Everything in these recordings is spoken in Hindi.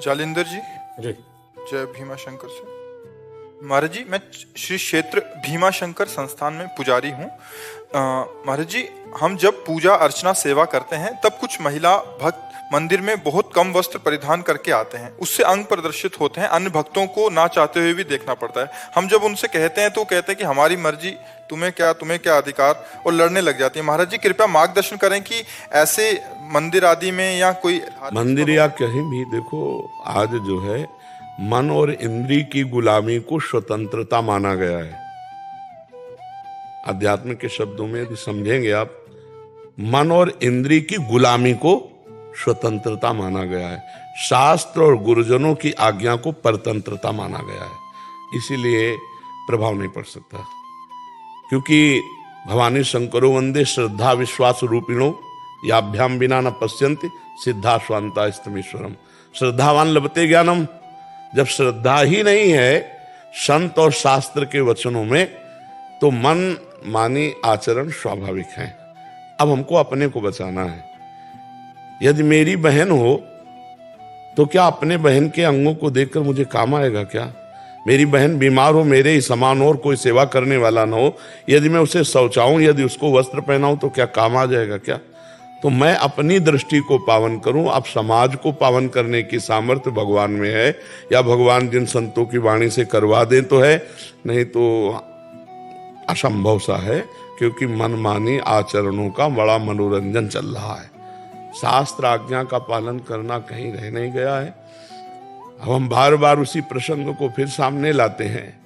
जालिंदर जी, जी। जय भीमा शंकर से। महाराज जी, मैं श्री क्षेत्र भीमा शंकर संस्थान में पुजारी हूँ। महाराज जी, हम जब पूजा अर्चना सेवा करते हैं तब कुछ महिला भक्त मंदिर में बहुत कम वस्त्र परिधान करके आते हैं। उससे अंग प्रदर्शित होते हैं, अन्य भक्तों को ना चाहते हुए भी देखना पड़ता है। हम जब उनसे कहते हैं तो कहते हैं कि हमारी मर्जी, तुम्हें क्या अधिकार, और लड़ने लग जाती है। महाराज जी, कृपया मार्गदर्शन करें कि ऐसे मंदिर आदि में या कोई मंदिर या कहीं भी देखो, आज जो है मन और इंद्री की गुलामी को स्वतंत्रता माना गया है। अध्यात्म के शब्दों में यदि समझेंगे आप, मन और इंद्री की गुलामी को स्वतंत्रता माना गया है। शास्त्र और गुरुजनों की आज्ञा को परतंत्रता माना गया है। इसीलिए प्रभाव नहीं पड़ सकता, क्योंकि भवानी शंकरो वंदे श्रद्धा विश्वास रूपिणो याभ्याम बिना न पश्यन्ति सिद्धा स्वांता स्तमीश्वरम। श्रद्धावान लभते ज्ञानम। जब श्रद्धा ही नहीं है संत और शास्त्र के वचनों में, तो मन मानी आचरण स्वाभाविक है। अब हमको अपने को बचाना है। यदि मेरी बहन हो तो क्या अपने बहन के अंगों को देखकर मुझे काम आएगा क्या? मेरी बहन बीमार हो, मेरे ही समान और कोई सेवा करने वाला ना हो, यदि मैं उसे शौचाऊं, यदि उसको वस्त्र पहनाऊं, तो क्या काम आ जाएगा क्या? तो मैं अपनी दृष्टि को पावन करूं। अब समाज को पावन करने की सामर्थ्य भगवान में है, या भगवान जिन संतों की वाणी से करवा दें तो है, नहीं तो असंभव सा है, क्योंकि मनमानी आचरणों का बड़ा मनोरंजन चल रहा है। शास्त्र आज्ञा का पालन करना कहीं रह नहीं गया है। अब हम बार बार उसी प्रसंग को फिर सामने लाते हैं।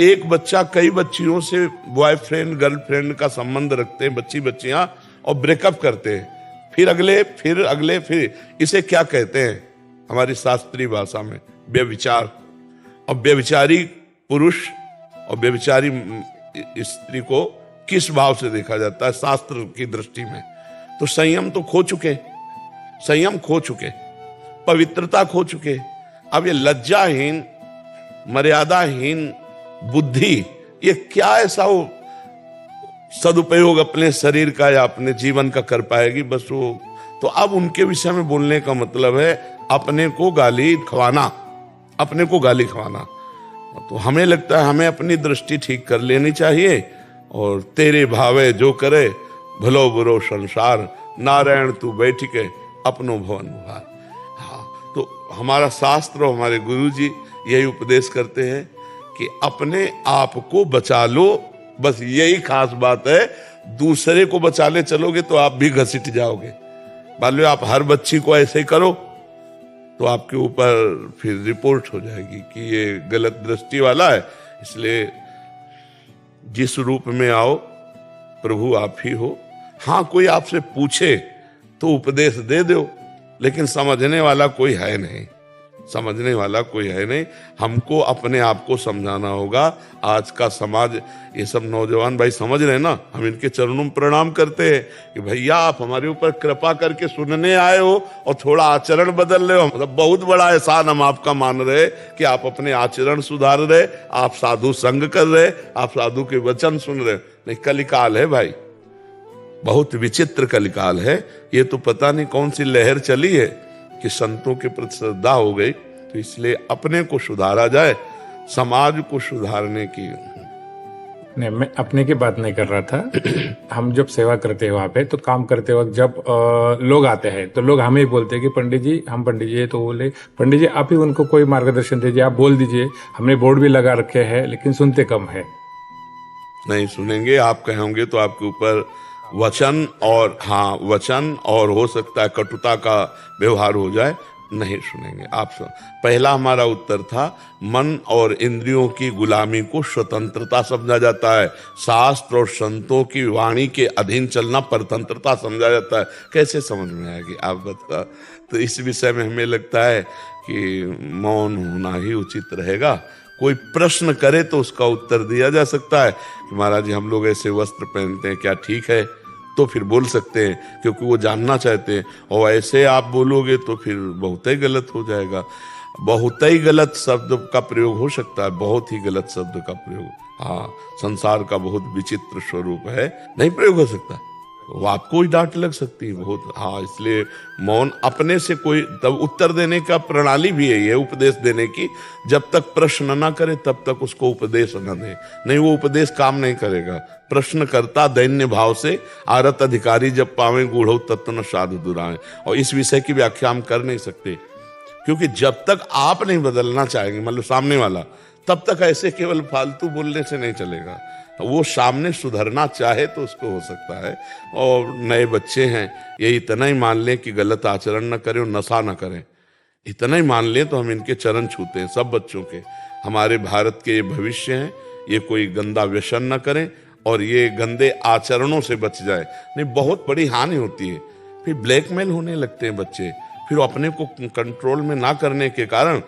एक बच्चा कई बच्चियों से बॉयफ्रेंड गर्लफ्रेंड का संबंध रखते हैं, बच्चियां, और ब्रेकअप करते हैं। फिर अगले, इसे क्या कहते हैं हमारी शास्त्रीय भाषा में? व्यभिचार। और व्यभिचारी पुरुष और व्यभिचारी स्त्री को किस भाव से देखा जाता है शास्त्र की दृष्टि में? तो संयम तो खो चुके, पवित्रता खो चुके। अब ये लज्जाहीन, मर्यादाहीन बुद्धि, ये क्या ऐसा वो सदुपयोग अपने शरीर का या अपने जीवन का कर पाएगी? बस वो तो अब उनके विषय में बोलने का मतलब है अपने को गाली खवाना। तो हमें लगता है हमें अपनी दृष्टि ठीक कर लेनी चाहिए, और तेरे भावे जो करे भलो बुरो संसार, नारायण तू बैठ के अपनो भवन उभार। हाँ, तो हमारा शास्त्र और हमारे गुरु जी यही उपदेश करते हैं कि अपने आप को बचा लो। बस यही खास बात है। दूसरे को बचाने चलोगे तो आप भी घसीट जाओगे। मान लो आप हर बच्ची को ऐसे ही करो तो आपके ऊपर फिर रिपोर्ट हो जाएगी कि ये गलत दृष्टि वाला है। इसलिए जिस रूप में आओ प्रभु आप ही हो। हाँ, कोई आपसे पूछे तो उपदेश दे दो, लेकिन समझने वाला कोई है नहीं। हमको अपने आप को समझाना होगा। आज का समाज, ये सब नौजवान भाई समझ रहे हैं ना, हम इनके चरणों में प्रणाम करते हैं कि भैया आप हमारे ऊपर कृपा करके सुनने आए हो और थोड़ा आचरण बदल रहे हो। मतलब बहुत बड़ा एहसान हम आपका मान रहे कि आप अपने आचरण सुधार रहे, आप साधु संग कर रहे, आप साधु के वचन सुन रहे। नहीं, कलिकाल है भाई, बहुत विचित्र कलिकाल है। ये तो पता नहीं कौन सी लहर चली है कि संतों के प्रति श्रद्धा हो गई। तो इसलिए अपने को सुधारा जाए, समाज को सुधारने की। नहीं, मैं अपने की बात नहीं कर रहा था। हम जब सेवा करते हैं वहाँ पे, तो काम करते वक्त जब लोग आते हैं तो लोग हमें ही बोलते हैं कि पंडित जी, हम पंडित जी, तो बोले पंडित जी आप ही उनको कोई मार्गदर्शन दीजिए, आप बोल दीजिए। हमने बोर्ड भी लगा रखे हैं, लेकिन सुनते कम है। नहीं सुनेंगे, आप कहोगे तो आपके ऊपर वचन और हो सकता है कटुता का व्यवहार हो जाए। नहीं सुनेंगे आप। पहला हमारा उत्तर था, मन और इंद्रियों की गुलामी को स्वतंत्रता समझा जाता है। शास्त्र और संतों की वाणी के अधीन चलना परतंत्रता समझा जाता है। कैसे समझ में आएगी आप बता? तो इस विषय में हमें लगता है कि मौन होना ही उचित रहेगा। कोई प्रश्न करे तो उसका उत्तर दिया जा सकता है कि महाराज जी हम लोग ऐसे वस्त्र पहनते हैं, क्या ठीक है? तो फिर बोल सकते हैं, क्योंकि वो जानना चाहते हैं। और ऐसे आप बोलोगे तो फिर बहुत ही गलत हो जाएगा। बहुत ही गलत शब्द का प्रयोग हो सकता है, बहुत ही गलत शब्द का प्रयोग। हाँ, संसार का बहुत विचित्र स्वरूप है, नहीं प्रयोग हो सकता। वो आपको ही डांट लग सकती है बहुत। हाँ, इसलिए मौन अपने से कोई तब उत्तर देने का प्रणाली भी है, उपदेश देने की। जब तक प्रश्न ना करे तब तक उसको उपदेश न दे, नहीं वो उपदेश काम नहीं करेगा। प्रश्न करता दैन्य भाव से, आरत अधिकारी जब पावे गूढ़ो तत्व न साधु दुराए। और इस विषय की व्याख्या हम कर नहीं सकते, क्योंकि जब तक आप नहीं बदलना चाहेंगे, मतलब सामने वाला, तब तक ऐसे केवल फालतू बोलने से नहीं चलेगा। वो सामने सुधरना चाहे तो उसको हो सकता है। और नए बच्चे हैं, ये इतना ही मान लें कि गलत आचरण न करें और नशा न करें, इतना ही मान लें तो हम इनके चरण छूते हैं, सब बच्चों के। हमारे भारत के ये भविष्य हैं, ये कोई गंदा व्यसन न करें और ये गंदे आचरणों से बच जाए, नहीं बहुत बड़ी हानि होती है। फिर ब्लैकमेल होने लगते हैं बच्चे, फिर अपने को कंट्रोल में ना करने के कारण